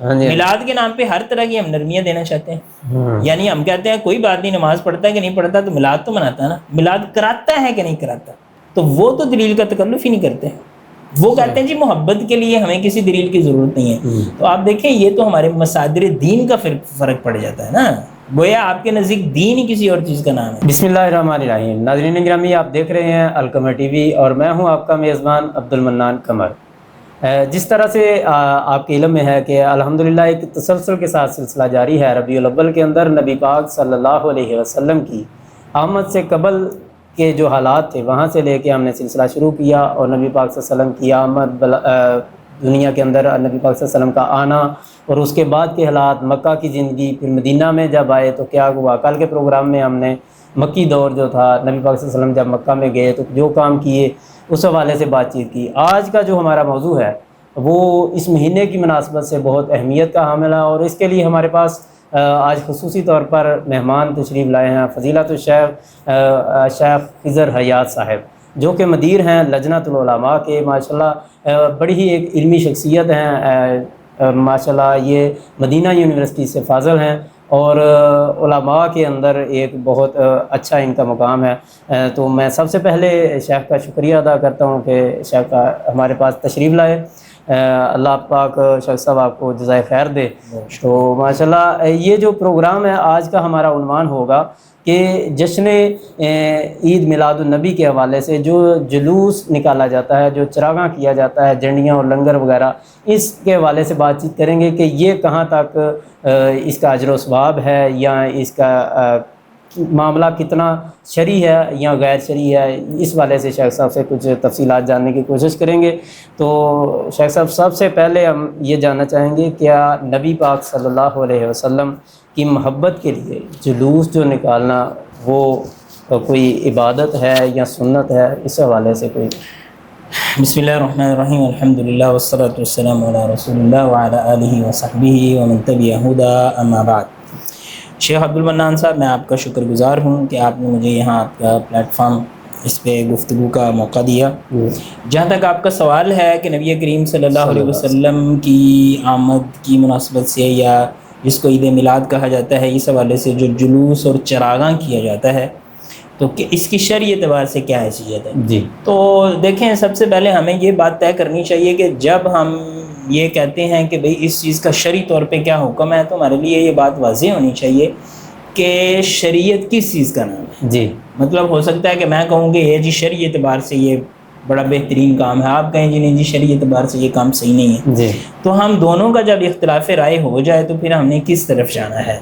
میلاد کے نام پہ ہر طرح کی ہم نرمیاں دینا چاہتے ہیں. یعنی ہم کہتے ہیں کوئی بات نہیں، نماز پڑھتا ہے کہ نہیں پڑھتا، تو میلاد تو مناتا ہے نا، میلاد کراتا ہے کہ نہیں کراتا، تو وہ تو دلیل کا تکلف ہی نہیں کرتے. وہ کہتے ہیں جی محبت کے لیے ہمیں کسی دلیل کی ضرورت نہیں ہے. تو آپ دیکھیں یہ تو ہمارے مصادر دین کا فرق پڑ جاتا ہے نا، گویا آپ کے نزدیک دین ہی کسی اور چیز کا نام ہے. بسم اللہ الرحمن الرحیم. ناظرین گرامی، آپ دیکھ رہے ہیں القمر ٹی وی اور میں ہوں آپ کا میزبان عبد المنان قمر. جس طرح سے آپ کے علم میں ہے کہ الحمدللہ ایک تسلسل کے ساتھ سلسلہ جاری ہے. ربیع الاول کے اندر نبی پاک صلی اللہ علیہ وسلم کی آمد سے قبل کے جو حالات تھے وہاں سے لے کے ہم نے سلسلہ شروع کیا، اور نبی پاک صلی اللہ علیہ وسلم کی آمد دنیا کے اندر، نبی پاک صلی اللہ علیہ وسلم کا آنا، اور اس کے بعد کے حالات، مکہ کی زندگی، پھر مدینہ میں جب آئے تو کیا ہوا. کل کے پروگرام میں ہم نے مکی دور جو تھا، نبی پاک صلی اللہ علیہ وسلم جب مکہ میں گئے تو جو کام کیے اس حوالے سے بات چیت کی. آج کا جو ہمارا موضوع ہے وہ اس مہینے کی مناسبت سے بہت اہمیت کا حامل ہے، اور اس کے لیے ہمارے پاس آج خصوصی طور پر مہمان تشریف لائے ہیں فضیلت الشیخ شیخ خضر حیات صاحب، جو کہ مدیر ہیں لجنۃ العلماء کے. ماشاءاللہ بڑی ہی ایک علمی شخصیت ہیں. ماشاءاللہ یہ مدینہ یونیورسٹی سے فاضل ہیں، اور علماء کے اندر ایک بہت اچھا ان کا مقام ہے. تو میں سب سے پہلے شیخ کا شکریہ ادا کرتا ہوں کہ شیخ ہمارے پاس تشریف لائے. اللہ پاک شیخ صاحب آپ کو جزائے خیر دے. تو ماشاءاللہ یہ جو پروگرام ہے آج کا ہمارا عنوان ہوگا کہ جشن عید میلاد النبی کے حوالے سے جو جلوس نکالا جاتا ہے، جو چراغاں کیا جاتا ہے، جھنڈیاں اور لنگر وغیرہ، اس کے حوالے سے بات چیت کریں گے کہ یہ کہاں تک اس کا اجر و ثواب ہے، یا اس کا معاملہ کتنا شرعی ہے یا غیر شرعی ہے. اس والے سے شیخ صاحب سے کچھ تفصیلات جاننے کی کوشش کریں گے. تو شیخ صاحب سب سے پہلے ہم یہ جاننا چاہیں گے کیا نبی پاک صلی اللہ علیہ وسلم کی محبت کے لیے جلوس جو نکالنا وہ کوئی عبادت ہے یا سنت ہے؟ اس حوالے سے کوئی. بسم اللہ الرحمن الرحیم. الحمدللہ والصلاۃ والسلام علی رسول اللہ وعلی آلہ وصحبہ ومن تبع ہدی، اما بعد. شیخ عبد المنان صاحب، میں آپ کا شکر گزار ہوں کہ آپ نے مجھے یہاں آپ کا پلیٹ فارم، اس پہ گفتگو کا موقع دیا. جہاں تک آپ کا سوال ہے کہ نبی کریم صلی اللہ علیہ وسلم کی آمد کی مناسبت سے، یا جس کو عید میلاد کہا جاتا ہے، اس حوالے سے جو جلوس اور چراغاں کیا جاتا ہے، تو کہ اس کی شرعی اعتبار سے کیا حیثیت ہے. جی. تو دیکھیں، سب سے پہلے ہمیں یہ بات طے کرنی چاہیے کہ جب ہم یہ کہتے ہیں کہ بھئی اس چیز کا شرعی طور پہ کیا حکم ہے، تو ہمارے لیے یہ بات واضح ہونی چاہیے کہ شریعت کس چیز کا نام ہے. جی. مطلب ہو سکتا ہے کہ میں کہوں کہ یہ جی شرعی اعتبار سے یہ بڑا بہترین کام ہے، آپ کہیں جی نہیں جی شرعی اعتبار سے یہ کام صحیح نہیں ہے. جی. تو ہم دونوں کا جب اختلاف رائے ہو جائے تو پھر ہم نے کس طرف جانا ہے.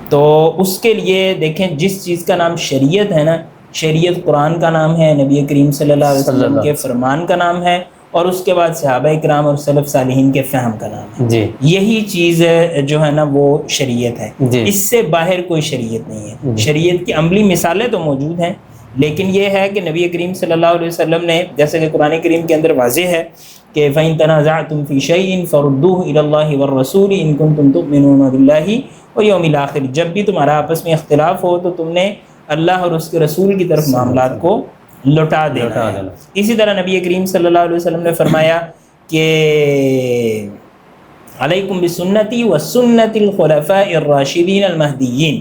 تو اس کے لیے دیکھیں، جس چیز کا نام شریعت ہے نا، شریعت قرآن کا نام ہے، نبی کریم صلی اللہ علیہ وسلم کے فرمان کا نام ہے، اور اس کے بعد صحابہ کرام اور سلف صالحین کے فہم کا نام ہے. جی. یہی چیز جو ہے نا وہ شریعت ہے. جی. اس سے باہر کوئی شریعت نہیں ہے. شریعت کی عملی مثالیں تو موجود ہیں، لیکن یہ ہے کہ نبی کریم صلی اللہ علیہ وسلم نے، جیسے کہ قرآن کریم کے اندر واضح ہے کہ فَإِن تَنَازَعْتُمْ فِي شَيْءٍ فَرُدُّوهُ إِلَى اللَّهِ وَالرَّسُولِ إِن كُنتُمْ تُؤْمِنُونَ بِاللَّهِ وَالْيَوْمِ الْآخِرِ. جب بھی تمہارا آپس میں اختلاف ہو تو تم نے اللہ اور اس کے رسول کی طرف معاملات کو لوٹا دینا ہے. اسی طرح نبی کریم صلی اللہ علیہ وسلم نے فرمایا کہ علیکم بسنتی و سنت الخلفاء الراشدین المہدیین،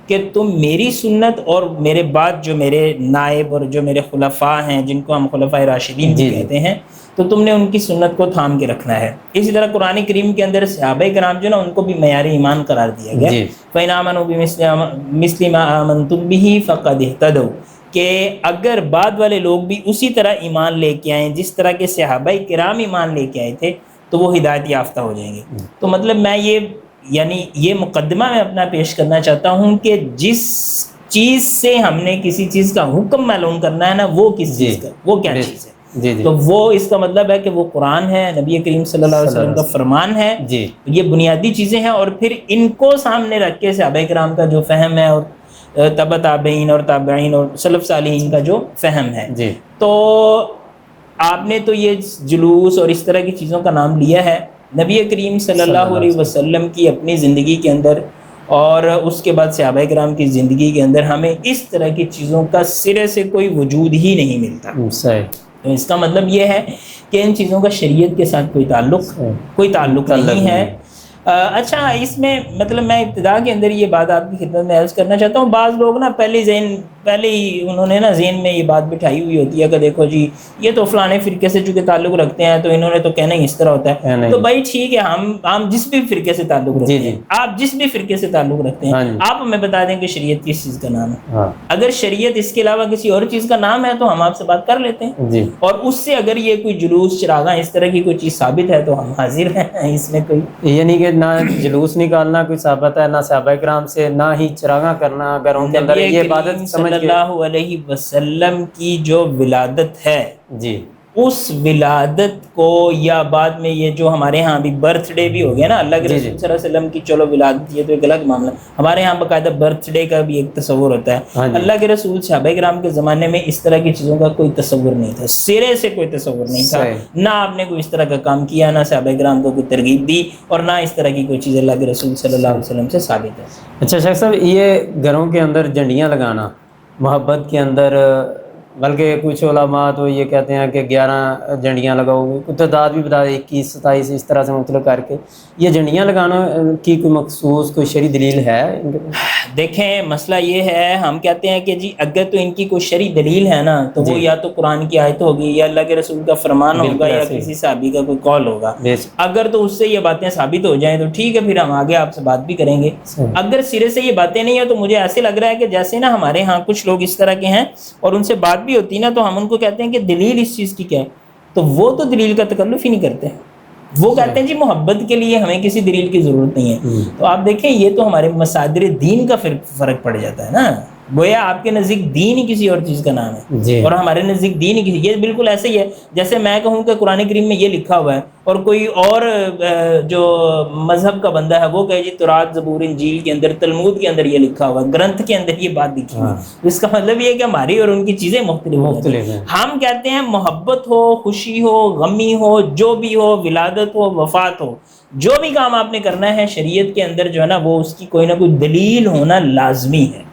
کہ تم میری سنت اور میرے بعد جو میرے نائب اور جو میرے خلفاء ہیں، جن کو ہم خلفاء راشدین بھی کہتے ہیں، تو تم نے ان کی سنت کو تھام کے رکھنا ہے. اسی طرح قرآن کریم کے اندر صحابہ کرام جو نا، ان کو بھی معیار ایمان قرار دیا گیا. فَإِنْ آمَنُوا بِمِثْلِ مَا آمَنْتُمْ بِهِ فَقَدِ اهْتَدَوْا، کہ اگر بعد والے لوگ بھی اسی طرح ایمان لے کے آئیں جس طرح کے صحابہ کرام ایمان لے کے آئے تھے، تو وہ ہدایت یافتہ ہو جائیں گے. تو مطلب میں یہ مقدمہ میں اپنا پیش کرنا چاہتا ہوں کہ جس چیز سے ہم نے کسی چیز کا حکم معلوم کرنا ہے نا، وہ کس چیز کا، وہ کیا چیز ہے. تو وہ اس کا مطلب ہے کہ وہ قرآن ہے، نبی کریم صلی اللہ علیہ وسلم کا فرمان ہے. یہ بنیادی چیزیں ہیں، اور پھر ان کو سامنے رکھ کے صحابہ کرام کا جو فہم ہے، اور تبع تابعین اور تابعین اور سلف صالحین کا جو فہم ہے. تو آپ نے تو یہ جلوس اور اس طرح کی چیزوں کا نام لیا ہے. نبی کریم صلی اللہ علیہ وسلم کی اپنی زندگی کے اندر اور اس کے بعد صحابہ کرام کی زندگی کے اندر ہمیں اس طرح کی چیزوں کا سرے سے کوئی وجود ہی نہیں ملتا. تو اس کا مطلب یہ ہے کہ ان چیزوں کا شریعت کے ساتھ کوئی تعلق نہیں ہے. اچھا اس میں مطلب میں ابتدا کے اندر یہ بات آپ کی خدمت میں عرض کرنا چاہتا ہوں، بعض لوگ نا پہلے ہی انہوں نے نا ذہن میں یہ بات بٹھائی ہوئی ہوتی ہے کہ دیکھو جی یہ تو فلانے فرقے سے چونکہ تعلق رکھتے ہیں تو انہوں نے تو کہنا ہی اس طرح ہوتا ہے. تو بھائی ٹھیک ہے، ہم جس بھی فرقے سے تعلق رکھتے ہیں، آپ جس بھی فرقے سے تعلق رکھتے ہیں، آپ ہمیں بتا دیں کہ شریعت کس چیز کا نام ہے. اگر شریعت اس کے علاوہ کسی اور چیز کا نام ہے تو ہم آپ سے بات کر لیتے ہیں، اور اس سے اگر یہ کوئی جلوس چراغاں اس طرح کی کوئی چیز ثابت ہے تو ہم حاضر ہیں. اس میں کوئی یعنی کہ نہ جلوس نکالنا کوئی ثابت ہے، نہ صحابہ کرام سے، نہ ہی چراغاں کرنا گھروں کے اندر یہ عبادت سمجھ کے. صلی اللہ علیہ وسلم کی جو ولادت ہے جی اس ولادت کو، یا بعد میں یہ جو ہمارے ہاں بھی برتھ ڈے بھی ہو گیا نا اللہ کے رسول صلی اللہ علیہ وسلم کی، چلو ولادت یہ تو ایک الگ معاملہ، ہمارے ہاں باقاعدہ برتھ ڈے کا بھی ایک تصور ہوتا ہے. اللہ کے رسول صحابہ کرام کے زمانے میں اس طرح کی چیزوں کا کوئی تصور نہیں تھا، سرے سے کوئی تصور نہیں تھا. نہ آپ نے کوئی اس طرح کا کام کیا، نہ صحابہ کرام کو کوئی ترغیب دی، اور نہ اس طرح کی کوئی چیز اللہ کے رسول صلی اللہ علیہ وسلم سے ثابت ہے. اچھا شیخ صاحب، یہ گھروں کے اندر جھنڈیاں لگانا محبت کے اندر، بلکہ کچھ علماء تو یہ کہتے ہیں کہ 11 جھنڈیاں لگاؤ، کوئی تعداد بھی بتا دیں 21 27 اس طرح سے مطلب کر کے یہ جھنڈیاں لگانا کی کوئی مخصوص کوئی شرعی دلیل ہے؟ دیکھیں مسئلہ یہ ہے، ہم کہتے ہیں کہ جی اگر تو ان کی کوئی شرعی دلیل ہے نا تو وہ یا تو قرآن کی آیت ہوگی، یا اللہ کے رسول کا فرمان ہوگا، یا کسی صحابی کا کوئی قول ہوگا. اگر تو اس سے یہ باتیں ثابت ہو جائیں تو ٹھیک ہے، پھر ہم آگے آپ سے بات بھی کریں گے. اگر سرے سے یہ باتیں نہیں ہیں تو مجھے ایسے لگ رہا ہے کہ جیسے نا ہمارے ہاں کچھ لوگ اس طرح کے ہیں اور ان سے بات بھی ہوتی ہے نا تو ہم ان کو کہتے ہیں کہ دلیل اس چیز کی کیا ہے، تو وہ تو دلیل کا تکلف ہی نہیں کرتے. وہ کہتے ہیں جی محبت کے لیے ہمیں کسی دلیل کی ضرورت نہیں ہے. تو آپ دیکھیں یہ تو ہمارے مصادر دین کا فرق پڑ جاتا ہے نا. گویا آپ کے نزدیک دین ہی کسی اور چیز کا نام ہے اور ہمارے نزدیک دین ہی کسی. یہ بالکل ایسے ہی ہے جیسے میں کہوں کہ قرآن کریم میں یہ لکھا ہوا ہے اور کوئی اور جو مذہب کا بندہ ہے وہ کہے جی تورات زبور انجیل کے اندر تلمود کے اندر یہ لکھا ہوا ہے، گرنتھ کے اندر یہ بات لکھی ہوئی ہے. اس کا مطلب یہ ہے کہ ہماری اور ان کی چیزیں مختلف ہیں. ہم کہتے ہیں محبت ہو، خوشی ہو، غمی ہو، جو بھی ہو، ولادت ہو، وفات ہو، جو بھی کام آپ نے کرنا ہے شریعت کے اندر جو ہے نا وہ اس کی کوئی نہ کوئی دلیل ہونا لازمی ہے.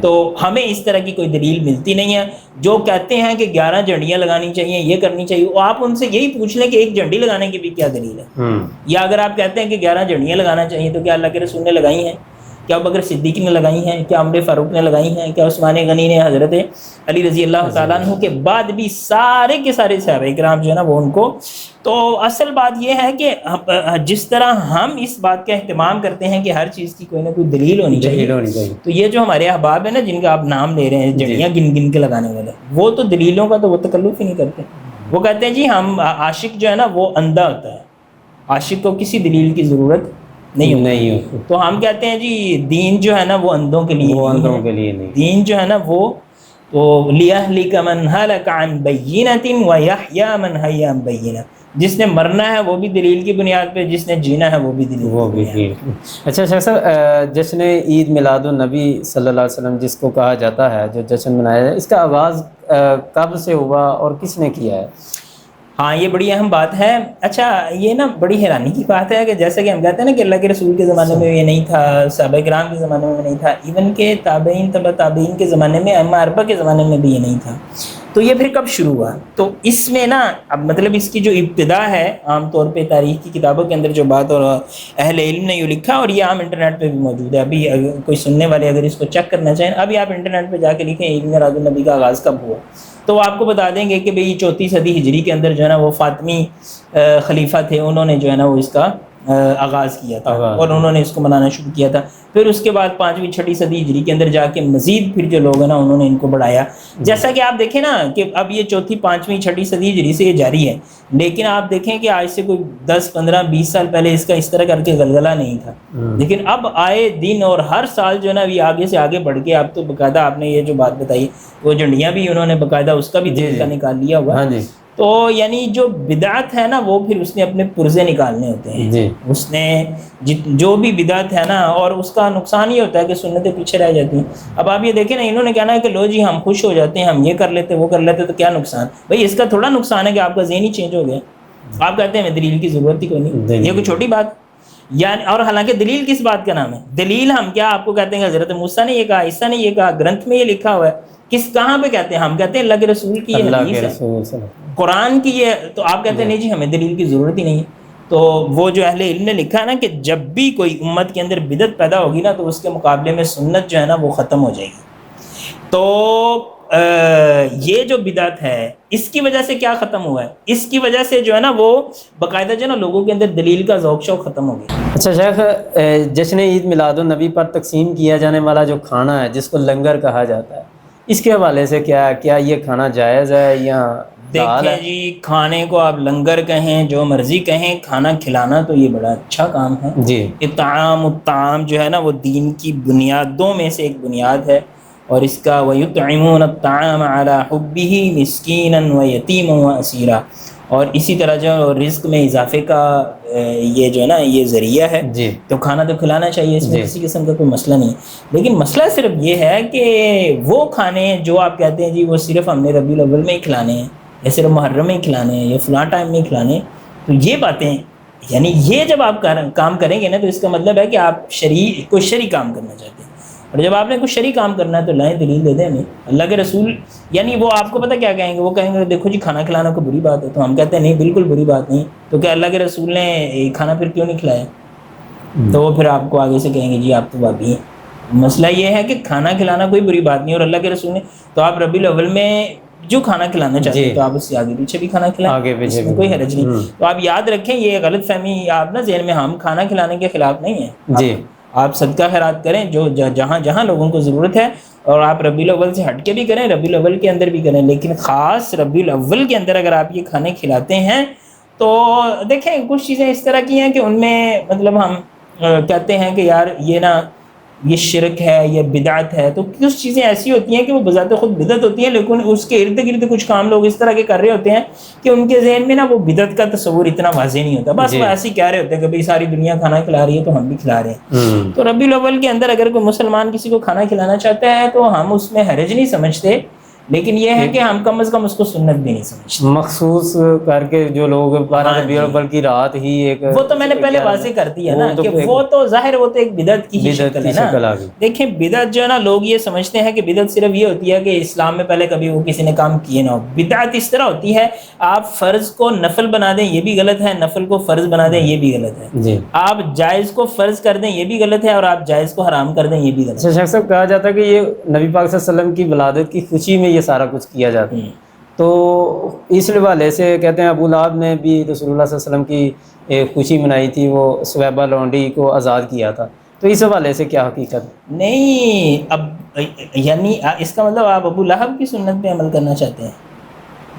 تو ہمیں اس طرح کی کوئی دلیل ملتی نہیں ہے. جو کہتے ہیں کہ 11 جھنڈیاں لگانی چاہیے، یہ کرنی چاہیے، آپ ان سے یہی پوچھ لیں کہ ایک جھنڈی لگانے کی بھی کیا دلیل ہے. یا اگر آپ کہتے ہیں کہ 11 جھنڈیاں لگانا چاہیے تو کیا اللہ کے رسول نے لگائی ہیں؟ کیا ابوبکر صدیق نے لگائی ہیں؟ کیا عمر فاروق نے لگائی ہیں؟ کیا عثمان غنی نے حضرت علی رضی اللہ تعالیٰ عنہ کے بعد بھی سارے کے سارے صحابہ کرام جو ہے نا وہ ان کو. تو اصل بات یہ ہے کہ جس طرح ہم اس بات کا اہتمام کرتے ہیں کہ ہر چیز کی کوئی نہ کوئی دلیل ہونی چاہیے، تو یہ جو ہمارے احباب ہیں نا جن کا آپ نام لے رہے ہیں جھنڈیاں گن گن کے لگانے والے، وہ تو دلیلوں کا تو وہ تکلف ہی نہیں کرتے. وہ کہتے ہیں جی ہم عاشق جو ہے نا وہ اندھا ہوتا ہے، عاشق کو کسی دلیل کی ضرورت نہیں ہوتی. تو ہم کہتے ہیں جی دین جو ہے نا وہ اندھوں کے لیے نہیں. دین جو ہے نا وہ تو لِيَهْلِكَ مَنْ هَلَكَ عَنْ بَيِّنَةٍ وَيَحْيَىٰ مَنْ حَيَّ عَنْ بَيِّنَةٍ. جس نے مرنا ہے وہ بھی دلیل کی بنیاد پہ، جس نے جینا ہے وہ بھی دلیل کی بنیاد پہ. اچھا شیخ صاحب، جشن عید میلاد النبی صلی اللہ علیہ وسلم جس کو کہا جاتا ہے، جو جشن منایا ہے، اس کا آغاز کب سے ہوا اور کس نے کیا ہے؟ ہاں یہ بڑی اہم بات ہے. اچھا یہ نا بڑی حیرانی کی بات ہے کہ جیسے کہ ہم کہتے ہیں نا کہ اللہ کے رسول کے زمانے میں یہ نہیں تھا، صحابہ کرام کے زمانے میں نہیں تھا، ایون کہ تابعین تبع تابعین کے زمانے میں، ائمہ اربعہ کے زمانے میں بھی یہ نہیں تھا. تو یہ پھر کب شروع ہوا؟ تو اس میں نا اب مطلب اس کی جو ابتدا ہے عام طور پہ تاریخ کی کتابوں کے اندر جو بات اور اہل علم نے یہ لکھا، اور یہ عام انٹرنیٹ پہ بھی موجود ہے. ابھی کوئی سننے والے اگر اس کو چیک کرنا چاہیں، ابھی آپ انٹرنیٹ پہ جا کے لکھیں عید میلاد النبی کا آغاز کب ہوا، تو وہ آپ کو بتا دیں گے کہ بھئی 34 صدی ہجری کے اندر جو ہے نا وہ فاطمی خلیفہ تھے، انہوں نے جو ہے نا وہ اس کا آغاز کیا تھا اور انہوں نے اس کو منانا شروع کیا تھا. پھر اس کے بعد 5ویں 6ویں صدی ہجری کے اندر جا کے مزید پھر جو لوگ ہیں نا انہوں نے ان کو بڑھایا. جیسا کہ آپ دیکھیں نا کہ اب یہ 4تھی 5ویں 6ویں صدی ہجری سے یہ جاری ہے، لیکن آپ دیکھیں کہ آج سے کوئی 10 15 20 سال پہلے اس کا اس طرح کر کے غلغلہ نہیں تھا. لیکن اب آئے دن اور ہر سال جو ہے نا یہ آگے سے آگے بڑھ کے اب تو باقاعدہ آپ نے یہ جو بات بتائی وہ جھنڈیاں بھی انہوں نے باقاعدہ اس کا بھی طریقہ نکال لیا ہوا. تو یعنی جو بدعت ہے نا وہ پھر اس نے اپنے پرزے نکالنے ہوتے ہیں. اس نے جو بھی بدعت ہے نا، اور اس کا نقصان یہ ہوتا ہے کہ سنتیں پیچھے رہ جاتی ہیں. اب آپ یہ دیکھیں نا، انہوں نے کہنا ہے کہ لو جی ہم خوش ہو جاتے ہیں، ہم یہ کر لیتے وہ کر لیتے، تو کیا نقصان؟ بھائی اس کا تھوڑا نقصان ہے کہ آپ کا ذہن ہی چینج ہو گیا. آپ کہتے ہیں ہمیں دلیل کی ضرورت ہی کوئی نہیں، یہ کوئی چھوٹی بات یعنی. اور حالانکہ دلیل کس بات کا نام ہے؟ دلیل ہم کیا آپ کو کہتے ہیں کہ حضرت موسیٰ نے یہ کہا، عیسیٰ نے یہ کہا، گرنتھ میں یہ لکھا ہوا ہے. کہاں پہ کہتے ہیں؟ ہم کہتے ہیں اللہ کے رسول کی یہ حدیث ہے، قرآن کی یہ. تو آپ کہتے ہیں نہیں جی ہمیں دلیل کی ضرورت ہی نہیں ہے. تو وہ جو اہل علم نے لکھا ہے نا کہ جب بھی کوئی امت کے اندر بدعت پیدا ہوگی نا تو اس کے مقابلے میں سنت جو ہے نا وہ ختم ہو جائے گی. تو یہ جو بدعت ہے اس کی وجہ سے کیا ختم ہوا ہے؟ اس کی وجہ سے جو ہے نا وہ باقاعدہ جو ہے نا لوگوں کے اندر دلیل کا ذوق شوق ختم ہو گیا. اچھا شیخ، جشن عید میلاد النبی پر تقسیم کیا جانے والا جو کھانا ہے جس کو لنگر کہا جاتا ہے، اس کے حوالے سے کیا یہ کھانا جائز ہے یا حلال ہے؟ دیکھیں جی، کھانے کو آپ لنگر کہیں جو مرضی کہیں، کھانا کھلانا تو یہ بڑا اچھا کام ہے. جی اطعام الطعام جو ہے نا وہ دین کی بنیادوں میں سے ایک بنیاد ہے، اور اس کا وَيُطْعِمُونَ الطَّعَامَ عَلَىٰ حُبِّهِ مِسْكِينًا وَيَتِيمًا وَأَسِيرًا، اور اسی طرح جو رزق میں اضافے کا یہ جو ہے نا یہ ذریعہ ہے. جی تو کھانا تو کھلانا چاہیے، اس میں جی کسی قسم کا کوئی مسئلہ نہیں. لیکن مسئلہ صرف یہ ہے کہ وہ کھانے جو آپ کہتے ہیں جی وہ صرف ہم نے ربیع الاول میں ہی کھلانے ہیں، یا صرف محرم میں ہی کھلانے ہیں، یا فلاں ٹائم میں ہی کھلانے ہیں، تو یہ باتیں یعنی یہ جب آپ کام کریں گے نا تو اس کا مطلب ہے کہ آپ کوئی شرعی کام کرنا چاہتے ہیں. اور جب آپ نے کوئی شرعی کام کرنا ہے تو لائیں دلیل دے دیں ہمیں. اللہ کے رسول یعنی وہ آپ کو پتہ کیا کہیں گے؟ وہ کہیں گے دیکھو جی کھانا کھلانا کوئی بری بات ہے. تو ہم کہتے ہیں نہیں، بالکل بری بات نہیں. تو کیا اللہ کے رسول نے کھانا پھر کیوں نہیں کھلایا؟ تو وہ پھر آپ کو آگے سے کہیں گے جی آپ تو بابی ہیں. مسئلہ یہ ہے کہ کھانا کھلانا کوئی بری بات نہیں، اور اللہ کے رسول نے تو آپ ربیع الاول میں جو کھانا کھلانا چاہتے ہیں تو آپ اس سے آگے پیچھے بھی کھانا کھلائیں، آگے اس پیچھے میں کوئی حرج نہیں. تو آپ یاد رکھیں یہ غلط فہمی آپ نا ذہن میں، ہم کھانا کھلانے کے خلاف نہیں ہیں. جی آپ صدقہ خیرات کریں جو جہاں جہاں لوگوں کو ضرورت ہے، اور آپ ربیع الاول سے ہٹ کے بھی کریں، ربیع الاول کے اندر بھی کریں. لیکن خاص ربیع الاول کے اندر اگر آپ یہ کھانے کھلاتے ہیں تو دیکھیں کچھ چیزیں اس طرح کی ہیں کہ ان میں مطلب ہم کہتے ہیں کہ یار یہ نا یہ شرک ہے، یہ بدعت ہے. تو کچھ چیزیں ایسی ہوتی ہیں کہ وہ بذات خود بدعت ہوتی ہیں، لیکن اس کے ارد گرد کچھ کام لوگ اس طرح کے کر رہے ہوتے ہیں کہ ان کے ذہن میں نا وہ بدعت کا تصور اتنا واضح نہیں ہوتا. بس وہ ایسے ہی کہہ رہے ہوتے ہیں کہ بھئی ساری دنیا کھانا کھلا رہی ہے تو ہم بھی کھلا رہے ہیں. تو ربیع الاول کے اندر اگر کوئی مسلمان کسی کو کھانا کھلانا چاہتا ہے تو ہم اس میں حرج نہیں سمجھتے، لیکن یہ ہے کہ ہم کم از کم اس کو سنت بھی نہیں سمجھتے. مخصوص کر کے جو لوگ 12 ربیع الاول کی رات ہی ایک وہ تو میں نے پہلے واضح کر دیا نا کہ وہ تو ظاہر وہ تو ایک بدعت کی ہی شکل ہے نا. دیکھیں بدعت جو ہے نا لوگ یہ سمجھتے ہیں کہ بدعت صرف یہ ہوتی ہے کہ اسلام میں پہلے کبھی وہ کسی نے کام کیے نہ ہو. بدعت اس طرح ہوتی ہے آپ فرض کو نفل بنا دیں یہ بھی غلط ہے، نفل کو فرض بنا دیں یہ بھی غلط ہے. آپ جائز کو فرض کر دیں یہ بھی غلط ہے، اور آپ جائز کو حرام کر دیں یہ بھی غلط ہے. شیخ صاحب کہا جاتا ہے کہ یہ نبی پاک صلی اللہ علیہ وسلم کی ولادت کی خوشی میں یہ سارا کچھ کیا جاتا ہے. تو اس حوالے سے کہتے ہیں ابو لہب نے بھی رسول اللہ صلی اللہ علیہ وسلم کی ایک خوشی منائی تھی، وہ سویبہ لونڈی کو آزاد کیا تھا. تو اس حوالے سے کیا حقیقت؟ نہیں، اب یعنی اس کا مطلب آپ ابو لہب کی سنت پہ عمل کرنا چاہتے ہیں؟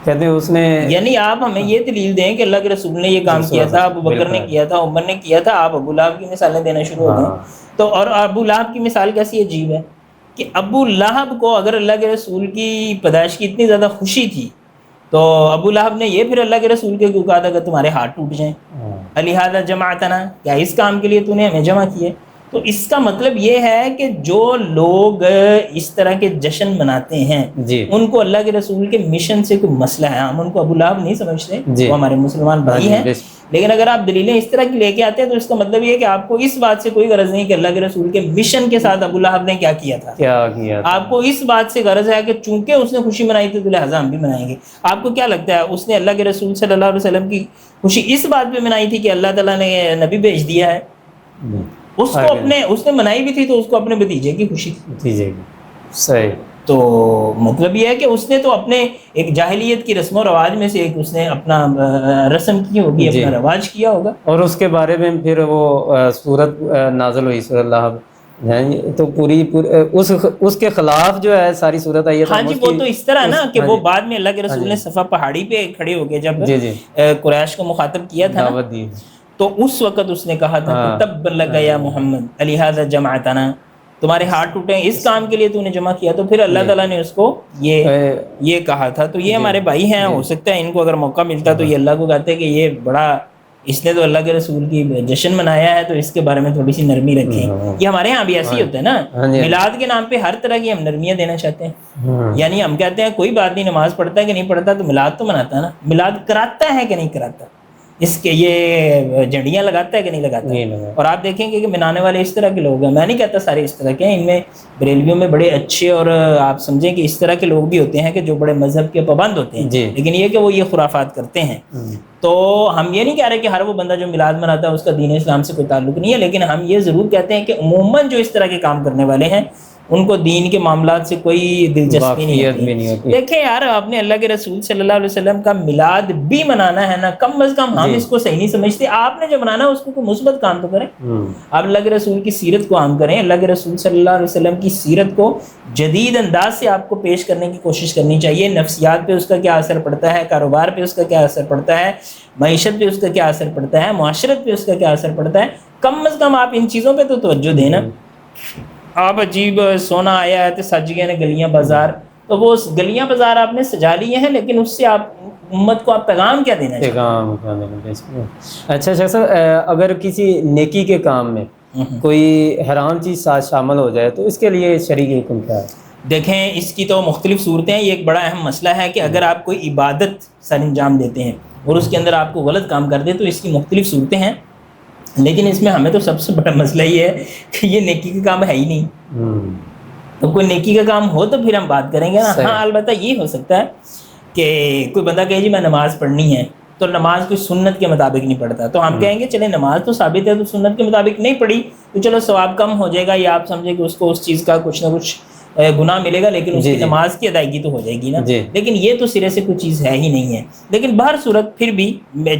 کہتے ہیں اس نے یعنی آپ ہمیں یہ دلیل دیں کہ اللہ کے رسول نے یہ کام کیا تھا، ابو بکر نے کیا تھا، عمر نے کیا تھا، آپ ابو لہب کی مثالیں دینا شروع ہو گئے. تو اور ابو لہب کی مثال کیسی عجیب ہے کہ ابو لہب کو اگر اللہ کے رسول کی پیدائش کی اتنی زیادہ خوشی تھی تو ابو لہب نے یہ پھر اللہ کے رسول کے کیوں کہا تھا کہ تمہارے ہاتھ ٹوٹ جائیں؟ لہذا جمعتنا، کیا اس کام کے لیے تو نے ہمیں جمع کیے؟ تو اس کا مطلب یہ ہے کہ جو لوگ اس طرح کے جشن مناتے ہیں ان کو اللہ کے رسول کے مشن سے کوئی مسئلہ ہے. ہم ان کو ابو لہب نہیں سمجھتے، وہ ہمارے مسلمان بھائی ہیں. لیکن اگر آپ دلیلیں اس طرح کی لے کے آتے ہیں تو اس کا مطلب یہ ہے کہ آپ کو اس بات سے کوئی غرض نہیں کہ اللہ کے رسول کے مشن کے ساتھ ابو لہب نے کیا کیا تھا. آپ کو اس بات سے غرض ہے کہ چونکہ اس نے خوشی منائی تھی تو لہٰذا ہم بھی منائیں گے. آپ کو کیا لگتا ہے اس نے اللہ کے رسول صلی اللہ علیہ وسلم کی خوشی اس بات پہ منائی تھی کہ اللہ تعالیٰ نے نبی بھیج دیا ہے؟ اس کو اس نے منائی بھی تھی تو اس کو اپنے بھتیجے کی خوشی تھی. صحیح. تو مطلب یہ ہے کہ اس نے تو اپنے ایک جاہلیت کی رسم و رواج میں سے ایک اس نے اپنا رسم کی ہوگی، اپنا رواج کیا ہوگا. اور اس کے بارے میں پھر وہ سورت نازل ہوئی سورۃ لہب، تو پوری اس کے خلاف جو ہے ساری صورت آئی ہے. ہاں جی، وہ تو اس طرح نا کہ وہ بعد میں اللہ کے رسول نے صفا پہاڑی پہ کھڑے ہو گئے جب قریش کو مخاطب کیا تھا نا، تو اس وقت اس نے کہا تھا کہ تب لک یا محمد لہذا جمعتنا، تمہارے ہاتھ ٹوٹے اس کام کے لیے تو نے جمع کیا. تو پھر اللہ تعالیٰ نے اس کو یہ کہا تھا. تو یہ ہمارے بھائی ہیں، ہو سکتا ہے ان کو اگر موقع ملتا تو یہ اللہ کو کہتے ہیں کہ یہ بڑا اس نے تو اللہ کے رسول کی جشن منایا ہے تو اس کے بارے میں تھوڑی سی نرمی رکھیں. یہ ہمارے یہاں بھی ایسے ہی ہوتا ہے نا، میلاد کے نام پہ ہر طرح کی ہم نرمیاں دینا چاہتے ہیں. یعنی ہم کہتے ہیں کوئی بات نہیں، نماز پڑھتا ہے کہ نہیں پڑھتا تو میلاد تو مناتا ہے نا، میلاد کراتا ہے کہ نہیں کراتا. اس کے یہ جھنڈیاں لگاتا ہے کہ نہیں لگاتا نہیں ہے؟ لگا۔ اور آپ دیکھیں گے کہ منانے والے اس طرح کے لوگ ہیں، میں نہیں کہتا سارے اس طرح کے ہیں، ان میں بریلویوں میں بڑے اچھے اور آپ سمجھیں کہ اس طرح کے لوگ بھی ہوتے ہیں کہ جو بڑے مذہب کے پابند ہوتے ہیں، جی۔ لیکن یہ کہ وہ یہ خرافات کرتے ہیں۔ تو ہم یہ نہیں کہہ رہے کہ ہر وہ بندہ جو میلاد مناتا ہے اس کا دین اسلام سے کوئی تعلق نہیں ہے، لیکن ہم یہ ضرور کہتے ہیں کہ عموماً جو اس طرح کے کام کرنے والے ہیں ان کو دین کے معاملات سے کوئی دلچسپی نہیں واقفیت بھی نہیں ہوتی۔ ہوتی۔ دیکھیں یار، آپ نے اللہ کے رسول صلی اللہ علیہ وسلم کا میلاد بھی منانا ہے نا، کم از کم ہم اس کو صحیح نہیں سمجھتے، آپ نے جو منانا ہے اس کو کوئی مثبت کام تو کریں۔ آپ اللہ کے رسول کی سیرت کو عام کریں، اللہ کے رسول صلی اللہ علیہ وسلم کی سیرت کو جدید انداز سے آپ کو پیش کرنے کی کوشش کرنی چاہیے۔ نفسیات پہ اس کا کیا اثر پڑتا ہے، کاروبار پہ اس کا کیا اثر پڑتا ہے، معیشت پہ اس کا کیا اثر پڑتا ہے، معاشرت پہ اس کا کیا اثر پڑتا ہے، کم از کم آپ ان چیزوں پہ تو توجہ دیں نا۔ آپ عجیب سونا آیا ہے تو سج گئے نے گلیاں بازار، تو وہ گلیاں بازار آپ نے سجا لیے ہیں، لیکن اس سے آپ امت کو آپ پیغام کیا دینا چاہتے ہیں؟ اچھا صاحب، اگر کسی نیکی کے کام میں کوئی حرام چیز ساتھ شامل ہو جائے تو اس کے لیے شرعی حکم کیا ہے؟ دیکھیں، اس کی تو مختلف صورتیں ہیں۔ یہ ایک بڑا اہم مسئلہ ہے کہ اگر آپ کوئی عبادت سر انجام دیتے ہیں اور اس کے اندر آپ کو غلط کام کر دیں تو اس کی مختلف صورتیں ہیں، لیکن اس میں ہمیں تو سب سے بڑا مسئلہ یہ ہے کہ یہ نیکی کا کام ہے ہی نہیں۔ تو کوئی نیکی کا کام ہو تو پھر ہم بات کریں گے نا۔ ہاں، البتہ یہ ہو سکتا ہے کہ کوئی بندہ کہے جی میں نماز پڑھنی ہے، تو نماز کوئی سنت کے مطابق نہیں پڑھتا، تو ہم کہیں گے چلے نماز تو ثابت ہے، تو سنت کے مطابق نہیں پڑھی تو چلو ثواب کم ہو جائے گا، یا آپ سمجھیں کہ اس کو اس چیز کا کچھ نہ کچھ گناہ ملے گا، لیکن اس کی نماز کی ادائیگی تو ہو جائے گی نا۔ لیکن یہ تو سرے سے کوئی چیز ہے ہی نہیں ہے۔ لیکن بہر صورت پھر بھی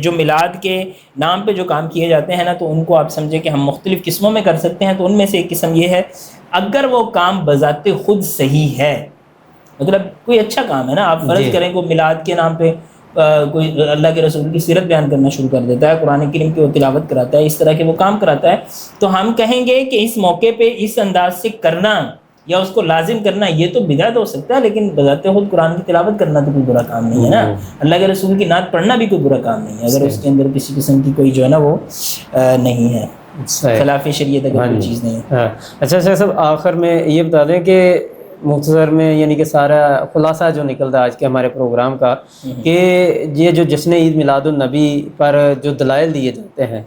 جو میلاد کے نام پہ جو کام کیے جاتے ہیں نا، تو ان کو آپ سمجھیں کہ ہم مختلف قسموں میں کر سکتے ہیں۔ تو ان میں سے ایک قسم یہ ہے، اگر وہ کام بذات خود صحیح ہے، مطلب کوئی اچھا کام ہے نا، آپ فرض کریں کہ میلاد کے نام پہ کوئی اللہ کے رسول کی سیرت بیان کرنا شروع کر دیتا ہے، قرآن کریم کی وہ تلاوت کراتا ہے، اس طرح کے وہ کام کراتا ہے، تو ہم کہیں گے کہ اس موقع پہ اس انداز سے کرنا یا اس کو لازم کرنا یہ تو بدعت ہو سکتا ہے، لیکن بذات خود قرآن کی تلاوت کرنا تو کوئی برا کام نہیں ہے نا۔ اللہ کے رسول کی نعت پڑھنا بھی کوئی برا کام نہیں ہے، اگر اس کے اندر کسی قسم کی کوئی جو ہے نا وہ نہیں ہے، خلاف شریعت اگر کوئی چیز نہیں ہے۔ اچھا صاحب، آخر میں یہ بتا دیں کہ مختصر میں یعنی کہ سارا خلاصہ جو نکلتا ہے آج کے ہمارے پروگرام کا، کہ یہ جو جشن عید میلاد النبی پر جو دلائل دیے جاتے ہیں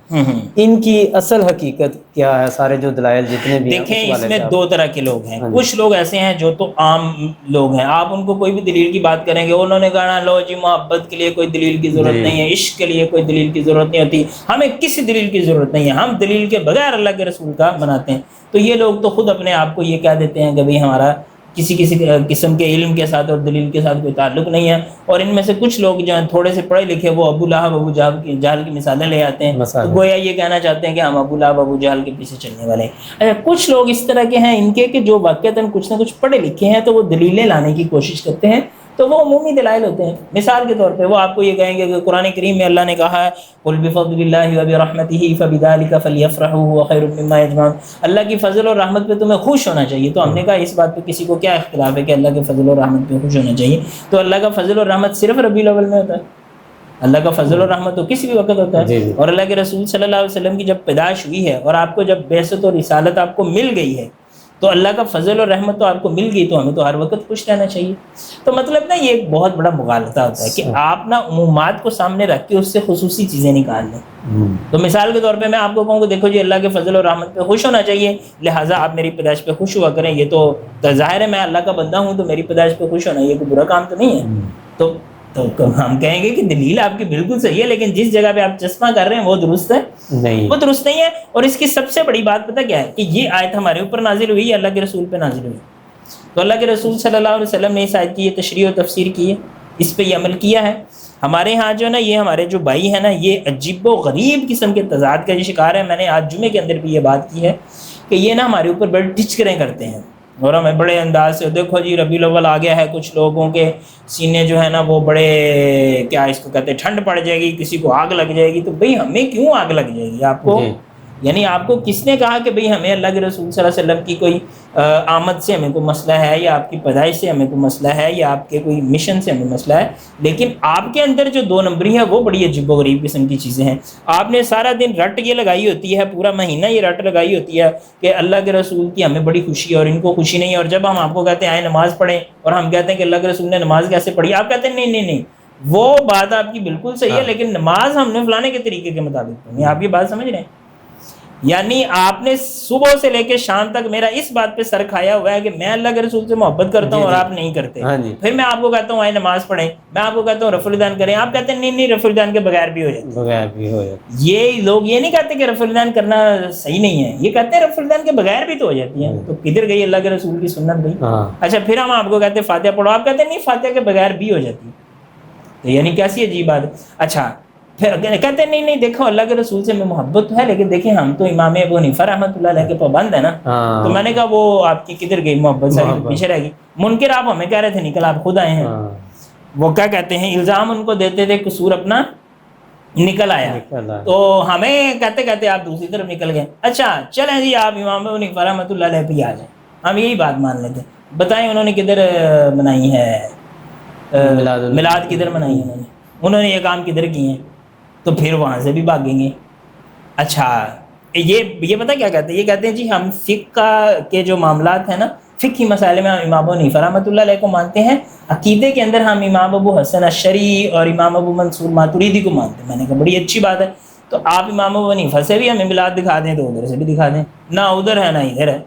ان کی اصل حقیقت کیا ہے؟ سارے جو دلائل جتنے بھی دیکھیں، اس میں دو طرح کے لوگ ہیں۔ کچھ لوگ ایسے ہیں جو تو عام لوگ ہیں، آپ ان کو کوئی بھی دلیل کی بات کریں گے، انہوں نے کہا لو جی محبت کے لیے کوئی دلیل کی ضرورت نہیں ہے، عشق کے لیے کوئی دلیل کی ضرورت نہیں ہوتی، ہمیں کسی دلیل کی ضرورت نہیں ہے، ہم دلیل کے بغیر اللہ کے رسول کا مناتے ہیں۔ تو یہ لوگ تو خود اپنے آپ کو یہ کہہ دیتے ہیں کہ بھئی ہمارا کسی قسم کے علم کے ساتھ اور دلیل کے ساتھ کوئی تعلق نہیں ہے۔ اور ان میں سے کچھ لوگ جو ہیں تھوڑے سے پڑھے لکھے، وہ ابو لہب ابو جہل کی مثالیں لے آتے ہیں، تو گویا یہ کہنا چاہتے ہیں کہ ہم ابو لہب ابو جہل کے پیچھے چلنے والے ہیں۔ کچھ لوگ اس طرح کے ہیں ان کے کہ جو واقعتاً کچھ نہ کچھ پڑھے لکھے ہیں، تو وہ دلیلیں لانے کی کوشش کرتے ہیں، تو وہ عمومی دلائل ہوتے ہیں۔ مثال کے طور پہ وہ آپ کو یہ کہیں گے کہ قرآن کریم میں اللہ نے کہا ہے قُلْ بِفَضْلِ اللَّهِ وَبِرَحْمَتِهِ فَبِذَلِكَ فَلْيَفْرَحُوا هُوَ خَيْرٌ مِّمَّا يَجْمَعُونَ۔ اللہ کی فضل اور رحمت پہ تمہیں خوش ہونا چاہیے۔ تو ہم نے کہا اس بات پہ کسی کو کیا اختلاف ہے کہ اللہ کے فضل اور رحمت پہ خوش ہونا چاہیے؟ تو اللہ کا فضل اور رحمت صرف ربیع الاول میں ہوتا ہے؟ اللہ کا فضل اور رحمت تو کسی بھی وقت ہوتا ہے۔ اور اللہ کے رسول صلی اللہ علیہ وسلم کی جب پیدائش ہوئی ہے اور آپ کو جب بعثت اور رسالت آپ کو مل گئی ہے، تو اللہ کا فضل اور رحمت تو آپ کو مل گئی، تو ہمیں تو ہر وقت خوش رہنا چاہیے۔ تو مطلب نا یہ ایک بہت بڑا مغالطہ ہوتا ہے کہ آپ نا عمومات کو سامنے رکھ کے اس سے خصوصی چیزیں نکال لیں۔ تو مثال کے طور پہ میں آپ کو کہوں کہ دیکھو جی اللہ کے فضل اور رحمت پہ خوش ہونا چاہیے، لہٰذا آپ میری پیدائش پہ خوش ہوا کریں۔ یہ تو ظاہر ہے میں اللہ کا بندہ ہوں، تو میری پیدائش پہ خوش ہونا یہ کوئی برا کام تو نہیں ہے۔ تو ہم کہیں گے کہ دلیل آپ کی بالکل صحیح ہے، لیکن جس جگہ پہ آپ چشمہ کر رہے ہیں وہ درست ہے نہیں، وہ درست نہیں ہے۔ اور اس کی سب سے بڑی بات پتہ کیا ہے کہ یہ آیت ہمارے اوپر نازل ہوئی ہے، اللہ کے رسول پہ نازل ہوئی، تو اللہ کے رسول صلی اللہ علیہ وسلم نے اس آیت کی یہ تشریح و تفسیر کی ہے، اس پہ یہ عمل کیا ہے۔ ہمارے ہاں جو ہے نا یہ ہمارے جو بھائی ہیں نا، یہ عجیب و غریب قسم کے تضاد کا یہ شکار ہے۔ میں نے آج جمعے کے اندر بھی یہ بات کی ہے کہ یہ نا ہمارے اوپر بڑے ٹچکریں کرتے ہیں اور ہمیں بڑے انداز سے دیکھو جی ربیع الاول آ گیا ہے، کچھ لوگوں کے سینے جو ہے نا وہ بڑے کیا اس کو کہتے ہیں ٹھنڈ پڑ جائے گی، کسی کو آگ لگ جائے گی۔ تو بھئی ہمیں کیوں آگ لگ جائے گی؟ آپ کو یعنی آپ کو کس نے کہا کہ بھئی ہمیں اللہ کے رسول صلی اللہ علیہ وسلم کی کوئی آمد سے ہمیں کوئی مسئلہ ہے، یا آپ کی پیدائش سے ہمیں کوئی مسئلہ ہے، یا آپ کے کوئی مشن سے ہمیں مسئلہ ہے؟ لیکن آپ کے اندر جو دو نمبری ہے وہ بڑی عجیب و غریب قسم کی چیزیں ہیں۔ آپ نے سارا دن رٹ یہ لگائی ہوتی ہے، پورا مہینہ یہ رٹ لگائی ہوتی ہے کہ اللہ کے رسول کی ہمیں بڑی خوشی ہے اور ان کو خوشی نہیں ہے، اور جب ہم آپ کو کہتے ہیں آئے نماز پڑھیں اور ہم کہتے ہیں کہ اللہ کے رسول نے نماز کیسے پڑھی، آپ کہتے ہیں نہیں نہیں نہیں، وہ بات آپ کی بالکل صحیح ہے، لیکن نماز ہم نے فلانے کے طریقے کے مطابق پڑھنی ہے، آپ یہ بات سمجھ رہے ہیں؟ یعنی آپ نے صبح سے لے کے شام تک میرا اس بات پہ سر کھایا ہوا ہے کہ میں اللہ کے رسول سے محبت کرتا ہوں اور آپ نہیں کرتے، پھر میں آپ کو کہتا ہوں آئے نماز پڑھیں، میں آپ کو کہتا ہوں رفع الیدین کریں، آپ کہتے ہیں نہیں رفع الیدین کے بغیر بھی ہو جاتی. یہ لوگ یہ نہیں کہتے کہ رفع الیدین کرنا صحیح نہیں ہے، یہ کہتے ہیں رفع الیدین کے بغیر بھی تو ہو جاتی ہے. تو کدھر گئی اللہ کے رسول کی سنت گئی؟ اچھا پھر ہم آپ کو کہتے ہیں فاتحہ پڑھو، آپ کہتے ہیں نہیں فاتحہ کے بغیر بھی ہو جاتی ہے. تو یعنی کیسی عجیب بات ہے. اچھا پھر کہتے ہیں نہیں دیکھو اللہ کے رسول سے میں محبت ہے، لیکن دیکھیں ہم تو امام ابو حنیفہ رحمۃ اللہ علیہ کے پابند ہیں نا. تو میں نے کہا وہ آپ کی کدھر گئی محبت، ساری پیچھے رہ گئی. منکر آپ ہمیں کہہ رہے تھے نکل آپ خود آئے ہیں. وہ کیا کہتے ہیں الزام ان کو دیتے تھے قصور اپنا نکل آیا، تو ہمیں کہتے کہتے آپ دوسری طرف نکل گئے. اچھا چلیں جی آپ امام ابو حنیفہ رحمۃ اللہ علیہ پہ آ جائیں، ہم یہی بات مان لیتے ہیں. بتائیں انہوں نے کدھر منائی ہے میلاد، کدھر منائی ہے انہوں نے یہ کام کدھر کیے ہیں؟ تو پھر وہاں سے بھی بھاگیں گے. اچھا یہ پتہ کیا کہتے ہیں؟ یہ کہتے ہیں جی ہم فقہ کے جو معاملات ہیں نا، فقہی مسائل میں ہم امام ابو حنیفہ رحمۃ اللہ علیہ کو مانتے ہیں، عقیدے کے اندر ہم امام ابو حسن اشعری اور امام ابو منصور ماتریدی کو مانتے ہیں. میں نے کہا بڑی اچھی بات ہے، تو آپ امام ابو حنیفہ سے بھی ہمیں میلاد دکھا دیں تو ادھر سے بھی دکھا دیں، نہ ادھر ہے نہ ادھر ہے.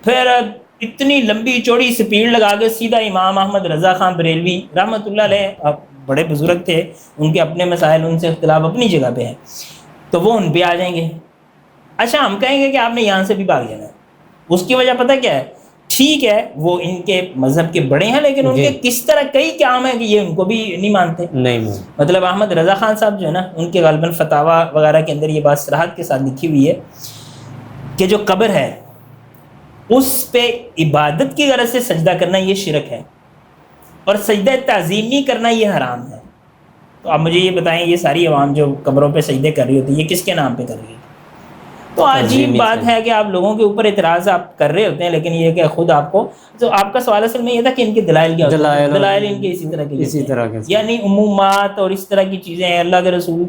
پھر اتنی لمبی چوڑی سپیڈ لگا کے سیدھا امام احمد رضا خان بریلوی رحمۃ اللہ علیہ، اب بڑے بزرگ تھے، ان کے اپنے مسائل، ان سے اختلاف اپنی جگہ پہ ہے، تو وہ ان پہ آ جائیں گے. اچھا ہم کہیں گے کہ آپ نے یہاں سے بھی بھاگ جانا ہے. اس کی وجہ پتہ کیا ہے؟ ٹھیک ہے وہ ان کے مذہب کے بڑے ہیں، لیکن ان کے کس طرح کئی کام ہیں کہ یہ ان کو بھی نہیں مانتے. مطلب احمد رضا خان صاحب جو ہے نا، ان کے غالباً فتاوا وغیرہ کے اندر یہ بات صراحت کے ساتھ لکھی ہوئی ہے کہ جو قبر ہے اس پہ عبادت کی غرض سے سجدہ کرنا یہ شرک ہے، اور سجدہ تعظیمی کرنا یہ حرام ہے. تو آپ مجھے یہ بتائیں یہ ساری عوام جو قبروں پہ سجدے کر رہی ہوتی ہے یہ کس کے نام پہ کر رہی ہے؟ تو عجیب بات ہے کہ آپ لوگوں کے اوپر اعتراض آپ کر رہے ہوتے ہیں، لیکن یہ کہ خود آپ کو، تو آپ کا سوال اصل میں یہ تھا کہ ان کے دلائل کیا ہوتے ہیں؟ دلائل ان کے اسی طرح کے یعنی عمومات اور اس طرح کی چیزیں ہیں. اللہ کے رسول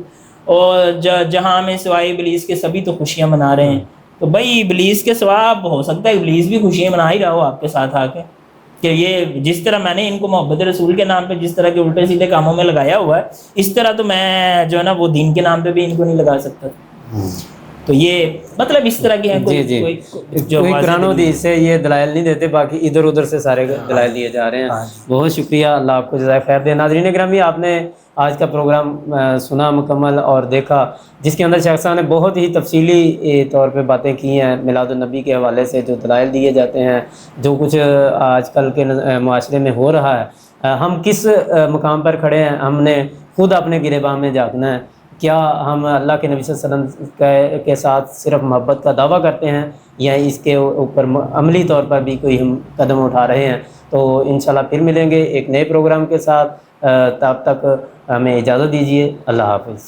اور جہاں میں سوائے ابلیس کے سبھی تو خوشیاں منا رہے ہیں، تو بھائی ابلیس کے سوا ہو سکتا ہے ابلیس بھی خوشیاں منا ہی رہا ہو آپ کے ساتھ آ کے، کہ یہ جس طرح میں نے ان کو محبت رسول کے نام پہ جس طرح کے الٹے سیدھے کاموں میں لگایا ہوا ہے، اس طرح تو میں جو ہے نا وہ دین کے نام پہ بھی ان کو نہیں لگا سکتا. تو یہ مطلب اس طرح کے ہیں کوئی قرآن و حدیث سے یہ دلائل نہیں دیتے، باقی ادھر ادھر سے سارے دلائل دیے جا رہے ہیں. بہت شکریہ، اللہ آپ کو جزائے خیر دے. ناظرین گرامی آپ نے آج کا پروگرام سنا مکمل اور دیکھا، جس کے اندر شیخ صاحب نے بہت ہی تفصیلی طور پہ باتیں کی ہیں میلاد النبی کے حوالے سے، جو دلائل دیے جاتے ہیں، جو کچھ آج کل کے معاشرے میں ہو رہا ہے، ہم کس مقام پر کھڑے ہیں، ہم نے خود اپنے گریباں میں جھانکنا ہے. کیا ہم اللہ کے نبی صلی اللہ علیہ وسلم کے ساتھ صرف محبت کا دعویٰ کرتے ہیں، یا اس کے اوپر عملی طور پر بھی کوئی ہم قدم اٹھا رہے ہیں؟ تو انشاءاللہ پھر ملیں گے ایک نئے پروگرام کے ساتھ. تب تک ہمیں اجازت دیجیے. اللہ حافظ.